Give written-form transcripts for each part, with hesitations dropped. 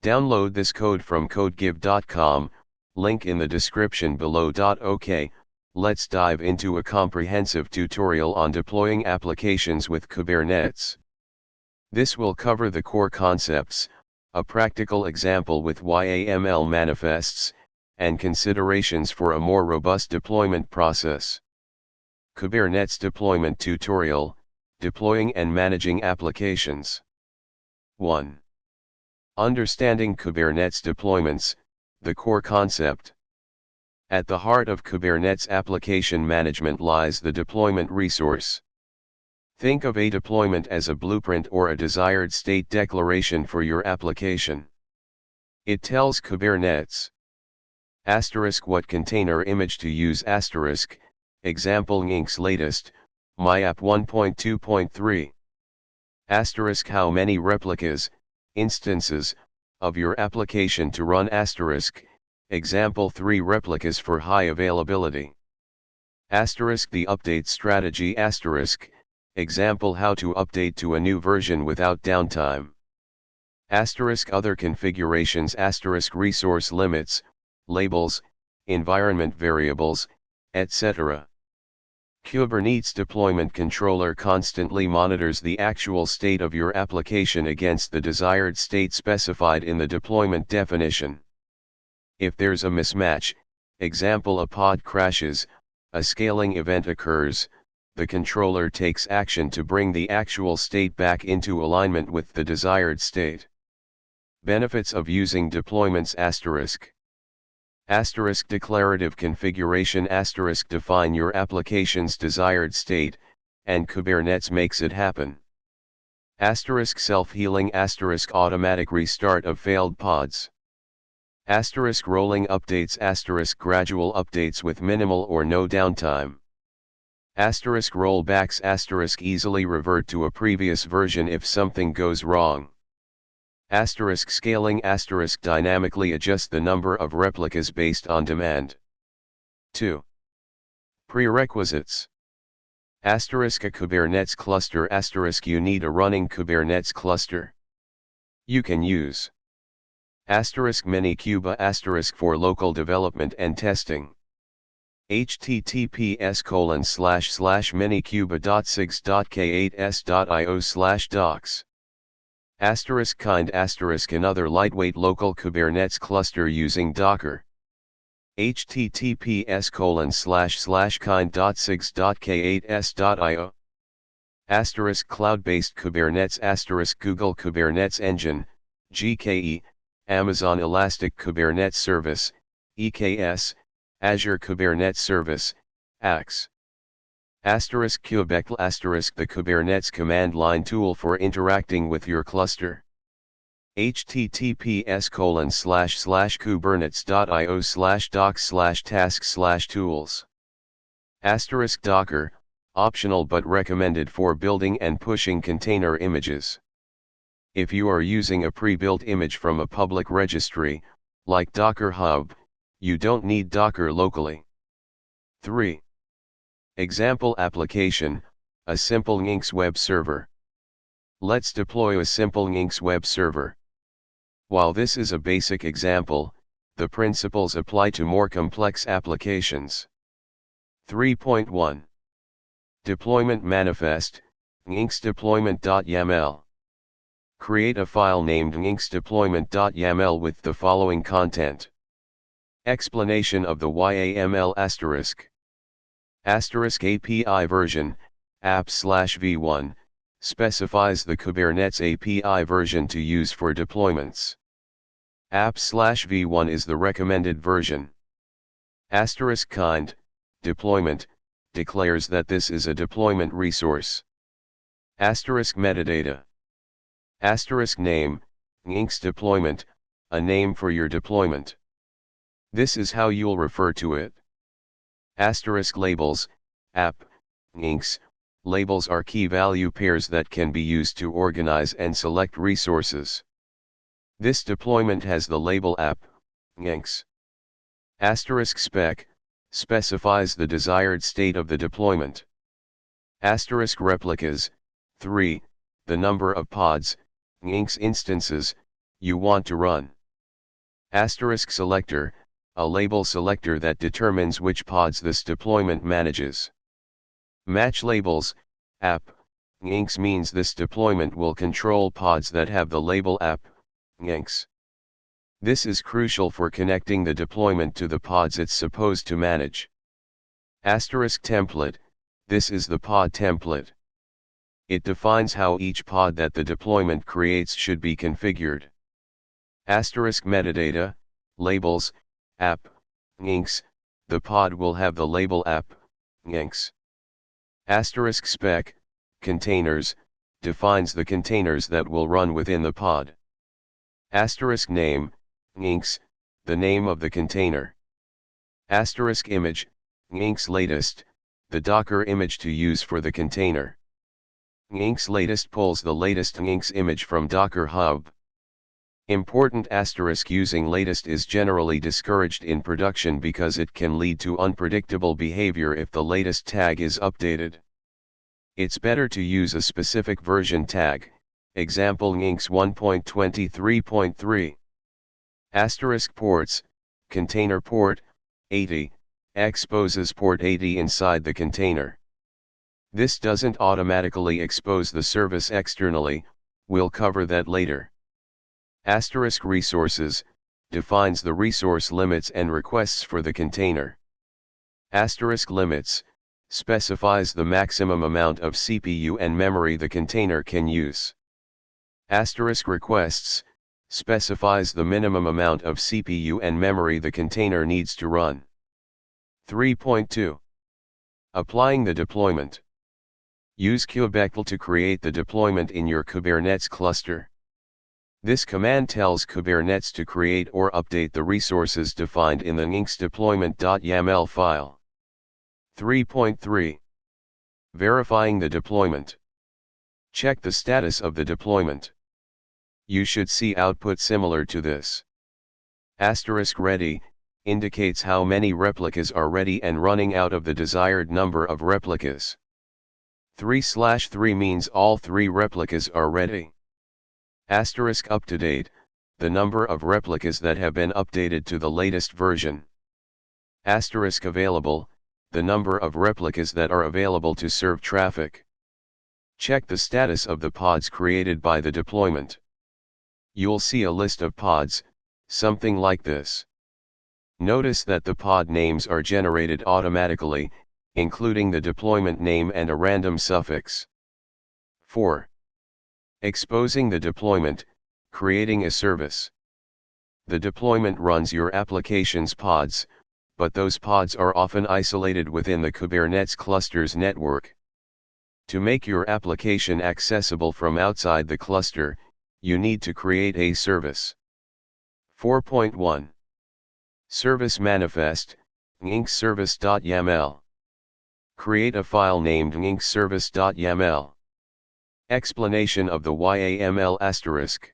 Download this code from codegive.com, link in the description below. OK, let's dive into a comprehensive tutorial on deploying applications with Kubernetes. This will cover the core concepts, a practical example with YAML manifests, and considerations for a more robust deployment process. Kubernetes Deployment Tutorial, Deploying and Managing Applications. 1. Understanding Kubernetes deployments, the core concept. At the heart of Kubernetes application management lies the deployment resource. Think of a deployment as a blueprint or a desired state declaration for your application. It tells Kubernetes what container image to use, example nginx latest, myapp 1.2.3. How many replicas, instances, of your application to run, example 3 replicas for high availability. The update strategy, example how to update to a new version without downtime. Other configurations, resource limits, labels, environment variables, etc. Kubernetes Deployment Controller constantly monitors the actual state of your application against the desired state specified in the deployment definition. If there's a mismatch, example a pod crashes, a scaling event occurs, the controller takes action to bring the actual state back into alignment with the desired state. Benefits of using deployments, declarative configuration, define your application's desired state, and Kubernetes makes it happen. Self-healing, automatic restart of failed pods. Rolling updates, gradual updates with minimal or no downtime. Rollbacks, easily revert to a previous version if something goes wrong. Scaling, dynamically adjust the number of replicas based on demand. 2. Prerequisites. A Kubernetes cluster, you need a running Kubernetes cluster. You can use Minikube for local development and testing. https://minikube.sigs.k8s.io/docs. Another lightweight local Kubernetes cluster using Docker. https://kind.sigs.k8s.io. Cloud-based Kubernetes, Google Kubernetes Engine, GKE, Amazon Elastic Kubernetes Service, EKS, Azure Kubernetes Service, AKS. Kubectl, the Kubernetes command line tool for interacting with your cluster. https://kubernetes.io/docs/tasks/tools. Docker, optional but recommended for building and pushing container images. If you are using a pre-built image from a public registry, like Docker Hub, you don't need Docker locally. 3. Example application, a simple nginx web server. Let's deploy a simple nginx web server. While this is a basic example, the principles apply to more complex applications. 3.1. Deployment Manifest, nginx deployment.yaml. Create a file named nginx deployment.yaml with the following content. Explanation of the YAML API version, app/v1, specifies the Kubernetes API version to use for deployments. App/v1 is the recommended version. Kind, deployment, declares that this is a deployment resource. Metadata. Name, nginx deployment, a name for your deployment. This is how you'll refer to it. Labels, app, nginx, labels are key value pairs that can be used to organize and select resources. This deployment has the label app, nginx. Spec, specifies the desired state of the deployment. Replicas, 3, the number of pods, nginx instances, you want to run. Asterisk selector, a label selector that determines which pods this deployment manages. Match labels, app, nginx means this deployment will control pods that have the label app, nginx. This is crucial for connecting the deployment to the pods it's supposed to manage. Asterisk template, this is the pod template. It defines how each pod that the deployment creates should be configured. Asterisk metadata, labels, app, nginx, the pod will have the label app, nginx. Asterisk spec, containers, defines the containers that will run within the pod. Asterisk name, nginx, the name of the container. Asterisk image, nginx latest, the Docker image to use for the container. Nginx latest pulls the latest nginx image from Docker Hub. Important asterisk using latest is generally discouraged in production because it can lead to unpredictable behavior if the latest tag is updated. It's better to use a specific version tag, example nginx 1.23.3. Asterisk ports, container port, 80, exposes port 80 inside the container. This doesn't automatically expose the service externally, we'll cover that later. Asterisk resources, defines the resource limits and requests for the container. Asterisk limits, specifies the maximum amount of CPU and memory the container can use. Asterisk requests, specifies the minimum amount of CPU and memory the container needs to run. 3.2. Applying the deployment. Use kubectl to create the deployment in your Kubernetes cluster. This command tells Kubernetes to create or update the resources defined in the nginx deployment.yaml file. 3.3. Verifying the deployment. Check the status of the deployment. You should see output similar to this. Asterisk ready, indicates how many replicas are ready and running out of the desired number of replicas. 3/3 means all 3 replicas are ready. Asterisk up to date, the number of replicas that have been updated to the latest version. Asterisk available, the number of replicas that are available to serve traffic. Check the status of the pods created by the deployment. You'll see a list of pods, something like this. Notice that the pod names are generated automatically, including the deployment name and a random suffix. 4. Exposing the deployment, creating a service. The deployment runs your application's pods, but those pods are often isolated within the Kubernetes cluster's network. To make your application accessible from outside the cluster, you need to create a service. 4.1. Service manifest, nginx service.yaml. Create a file named nginx service.yaml. Explanation of the YAML asterisk.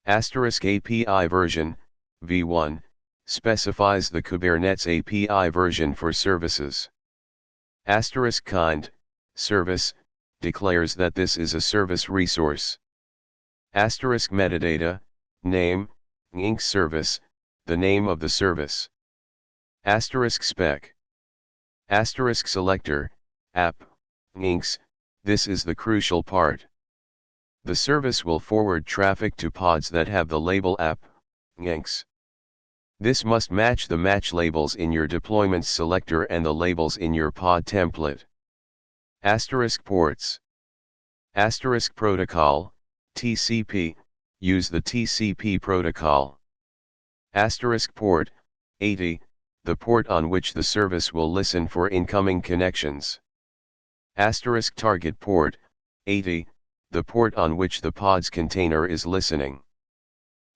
Asterisk API version, v1, specifies the Kubernetes API version for services. Asterisk kind, service, declares that this is a service resource. Asterisk metadata, name, nginx service, the name of the service. Asterisk spec. Asterisk selector, app, nginx, this is the crucial part. The service will forward traffic to pods that have the label app, nginx. This must match the match labels in your deployments selector and the labels in your pod template. Asterisk ports. Asterisk protocol, TCP, use the TCP protocol. Asterisk port, 80, the port on which the service will listen for incoming connections. Asterisk target port, 80, the port on which the pod's container is listening.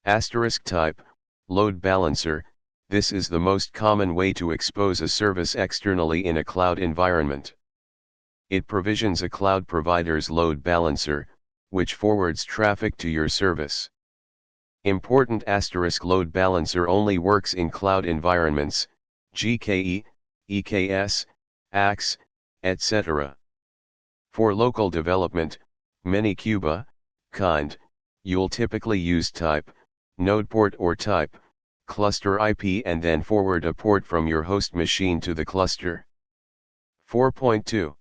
Asterisk type, load balancer, this is the most common way to expose a service externally in a cloud environment. It provisions a cloud provider's load balancer, which forwards traffic to your service. Important asterisk load balancer only works in cloud environments, GKE, EKS, AX, etc. For local development, Minikuba, kind, you'll typically use type, node port or type, cluster IP and then forward a port from your host machine to the cluster. 4.2.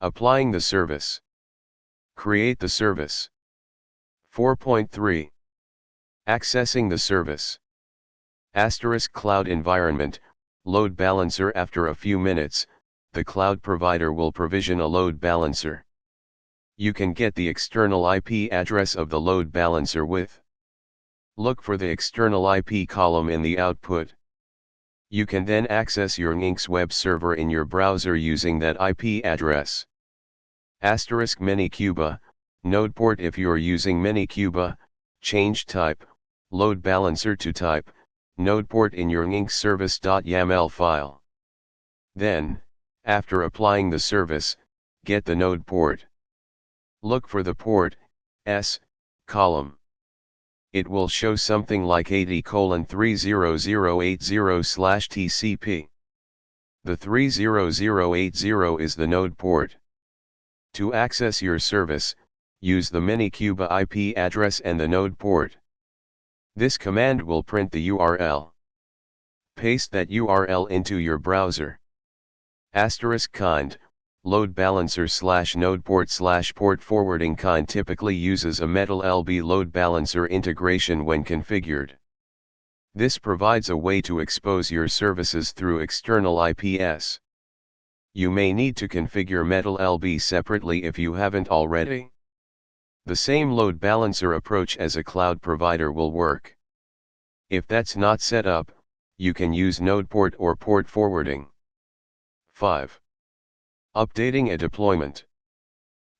Applying the service. Create the service. 4.3. Accessing the service. Cloud environment, load balancer. After a few minutes, the cloud provider will provision a load balancer. You can get the external IP address of the load balancer with. Look for the external IP column in the output. You can then access your nginx web server in your browser using that IP address. Minicuba, node port. If you're using Minicuba, change type, load balancer to type, node port in your nginx service.yaml file. Then, after applying the service, get the node port. Look for the port, S, column. It will show something like 80:30080/TCP. The 30080 is the node port. To access your service, use the Minicuba IP address and the node port. This command will print the URL. Paste that URL into your browser. *kind, load balancer /node port /port forwarding kind typically uses a Metal LB load balancer integration when configured. This provides a way to expose your services through external IPs. You may need to configure Metal LB separately if you haven't already. The same load balancer approach as a cloud provider will work. If that's not set up, you can use node port or port forwarding. 5. Updating a deployment.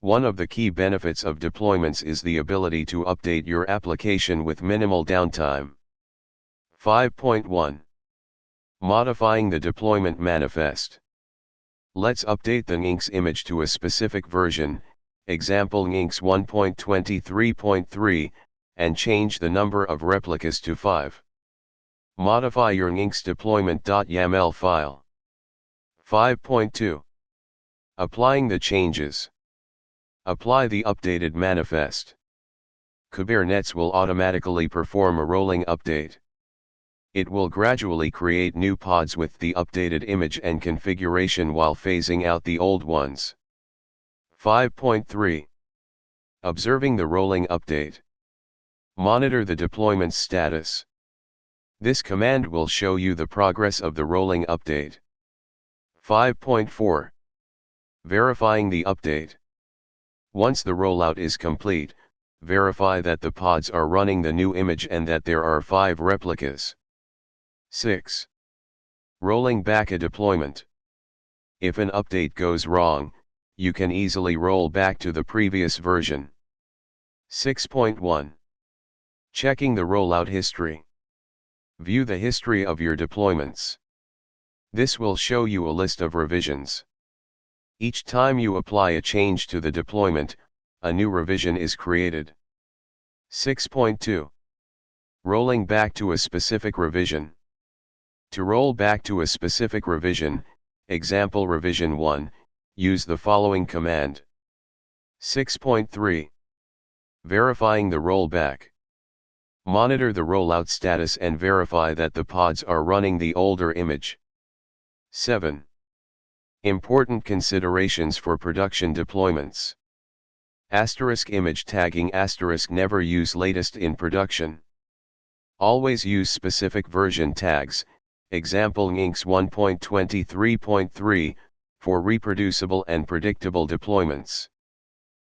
One of the key benefits of deployments is the ability to update your application with minimal downtime. 5.1. Modifying the deployment manifest. Let's update the nginx image to a specific version, example nginx 1.23.3, and change the number of replicas to 5. Modify your nginx deployment.yaml file. 5.2. Applying the changes. Apply the updated manifest. Kubernetes will automatically perform a rolling update. It will gradually create new pods with the updated image and configuration while phasing out the old ones. 5.3. Observing the rolling update. Monitor the deployment status. This command will show you the progress of the rolling update. 5.4. Verifying the update. Once the rollout is complete, verify that the pods are running the new image and that there are 5 replicas. 6. Rolling back a deployment. If an update goes wrong, you can easily roll back to the previous version. 6.1. Checking the rollout history. View the history of your deployments. This will show you a list of revisions. Each time you apply a change to the deployment, a new revision is created. 6.2. Rolling back to a specific revision. To roll back to a specific revision, example revision 1, use the following command. 6.3. Verifying the rollback. Monitor the rollout status and verify that the pods are running the older image. 7. Important considerations for production deployments. Image tagging. Never use latest in production. Always use specific version tags, example nginx 1.23.3, for reproducible and predictable deployments.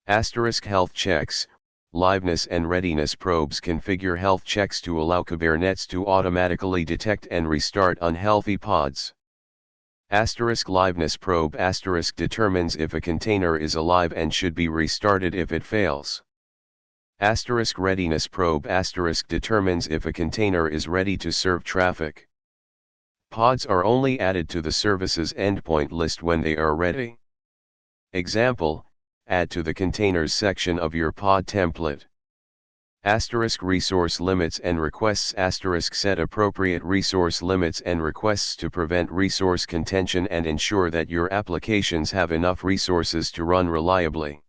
Health checks. Liveness and readiness probes configure health checks to allow Kubernetes to automatically detect and restart unhealthy pods. Liveness probe determines if a container is alive and should be restarted if it fails. Readiness probe determines if a container is ready to serve traffic. Pods are only added to the service's endpoint list when they are ready. Example, add to the containers section of your pod template. Resource limits and requests. Set appropriate resource limits and requests to prevent resource contention and ensure that your applications have enough resources to run reliably.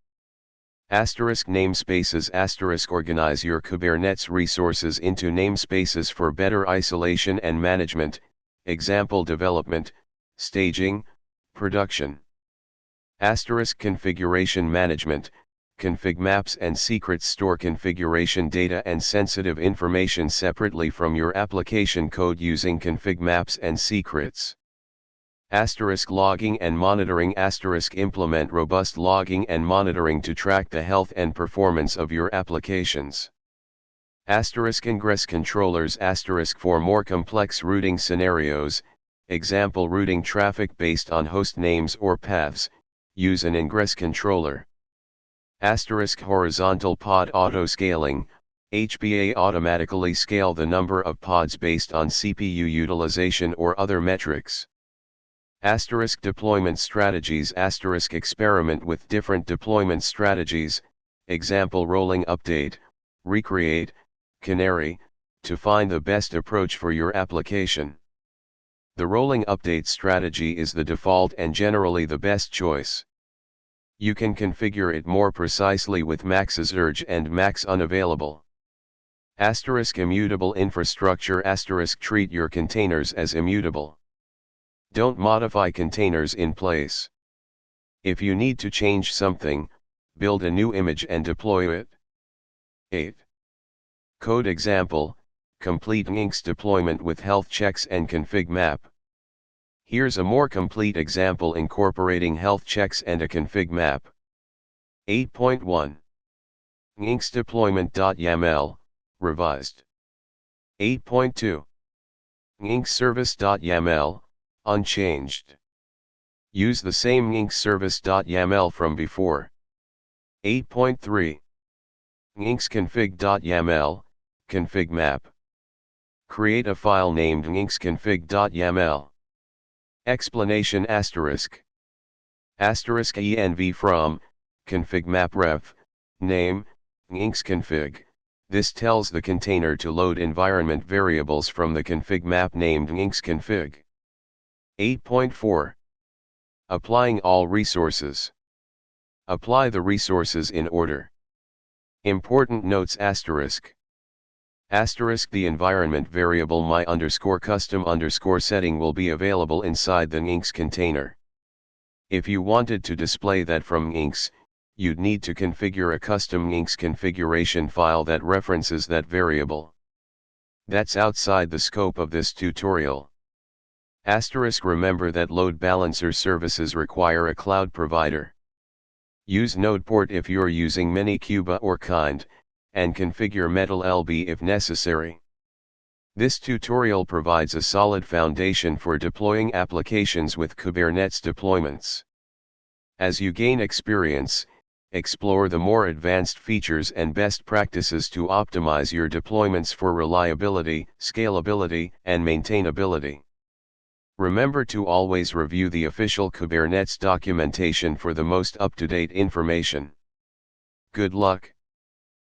Namespaces. Organize your Kubernetes resources into namespaces for better isolation and management, example development, staging, production. Configuration management. Config maps and secrets store configuration data and sensitive information separately from your application code using config maps and secrets. Logging and monitoring. Implement robust logging and monitoring to track the health and performance of your applications. Ingress controllers. For more complex routing scenarios, example routing traffic based on host names or paths, use an ingress controller. Horizontal pod auto-scaling. HBA automatically scale the number of pods based on CPU utilization or other metrics. Deployment strategies. Experiment with different deployment strategies, example rolling update, recreate, canary, to find the best approach for your application. The rolling update strategy is the default and generally the best choice. You can configure it more precisely with max urge and max unavailable. Immutable infrastructure. Treat your containers as immutable. Don't modify containers in place. If you need to change something, build a new image and deploy it. 8. Code example, complete nginx deployment with health checks and config map. Here's a more complete example incorporating health checks and a config map. 8.1. nginx deployment.yaml, revised. 8.2. nginx service.yaml, unchanged. Use the same nginx service.yaml from before. 8.3. nginx config.yaml, config map. Create a file named nginx config.yaml. Explanation env from, config map ref, name, nginx config. This tells the container to load environment variables from the config map named nginx config. 8.4. Applying all resources. Apply the resources in order. Important notes. The environment variable my_custom_ setting will be available inside the nginx container. If you wanted to display that from nginx, you'd need to configure a custom nginx configuration file that references that variable. That's outside the scope of this tutorial. Remember that load balancer services require a cloud provider. Use Nodeport if you're using Minikube or Kind, and configure MetalLB if necessary. This tutorial provides a solid foundation for deploying applications with Kubernetes deployments. As you gain experience, explore the more advanced features and best practices to optimize your deployments for reliability, scalability, and maintainability. Remember to always review the official Kubernetes documentation for the most up-to-date information. Good luck.